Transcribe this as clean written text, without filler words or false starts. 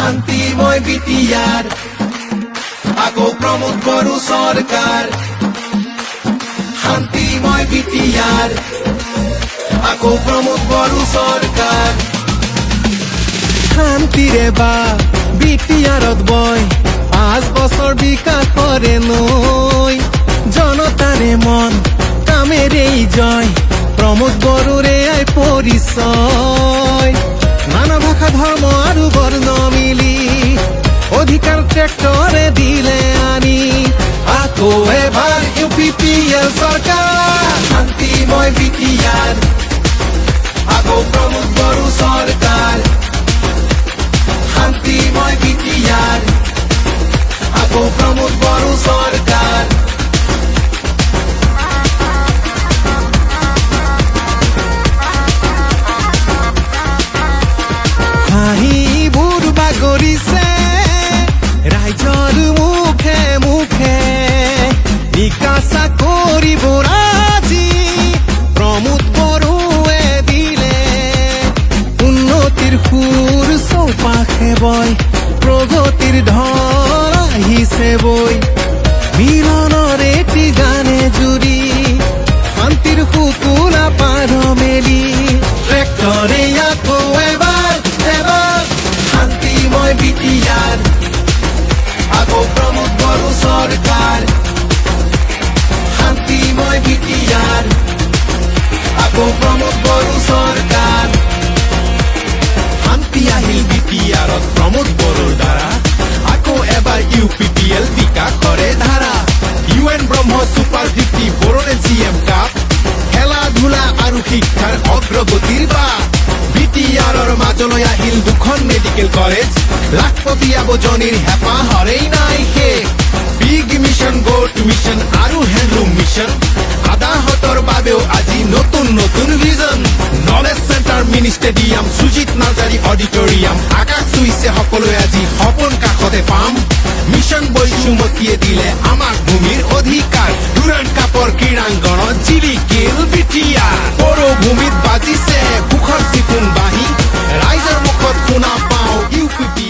শান্তিময় বিটিআর আকৌ প্ৰমোদ বড়ো চৰকাৰ শান্তিময় বিটিআর আকৌ প্ৰমোদ বড়ো চৰকাৰ শান্তিৰে বা বিটিআৰত বয় 5 বছৰ বিকাশৰে নৈ জনতাৰে মন কামেৰেই জয় প্ৰমোদ বড়োৰে আই পৰিচয় নানা ভাষা ধৰ্ম আৰু বৰ্ণ মিলি অধিকাৰ ট্ৰেক্টৰে দিলে আনি আকৌ এবাৰ UPPL চৰকাৰ শান্তিময় বিটিআৰ আকৌ প্ৰমোদ বড়ো চৰকাৰ শান্তিময় বিটিআর আকৌ প্ৰমোদ বড়ো চৰকাৰ হাঁহিবোৰ বাগৰিছে ৰাইজৰ মুখে মুখে নিকাচা কৰিব আজি প্ৰমোদ বড়োৱে দিলে উন্নতিৰ সুৰ চৌপাশে বয় প্ৰগতিৰ ঢল আহিছে বৈ মিলনৰ এটি গানে জুৰি শান্তিৰ সুতুলা পাৰ মেলি ট্ৰেক্টৰে আকৌ এবাৰ শান্তিময় বিটিআৰ আকৌ প্ৰমোদ বড়ো চৰকাৰ শান্তিময় বিটিআৰ আকৌ প্ৰমোদ বড়ো চৰকাৰ শান্তি আহিল বিটিআৰত প্ৰমোদ বড়োৰ দ্বাৰা আকৌ এবাৰ UPPL বিকাশৰে ধাৰা UN Brahma super 50 Bodoland CM cup খেলা ধূলা আৰু শিক্ষাৰ অগ্ৰগতিৰ বা বিটিআৰৰ মাজলৈ আহিল 2খন মেডিকেল কলেজ লাখপতি আবজনীৰ হেঁপাহৰেই নাই শেষ বিগ মিছন গোট মিছন আৰু হেণ্ডলুম মিছন আদাহতৰ বাবেও আজি নতুন নতুন vision knowledge centre mini stadium Sujit Narzary auditorium আকাশ চুইছে সকলোৱে আজি সপোন কাষতে পাম মিছন বৈষুমতীয়ে দিলে আমাক ভূমিৰ অধিকাৰ ডুৰাণ্ড কাপৰ ক্ৰীড়াংগণত জিলিকিল বিটিআৰ বড়ো ভূমিত বাজিছে সুখৰ চিকুণ বাঁহী ৰাইজৰ মুখত শুনা পাওঁ UPPL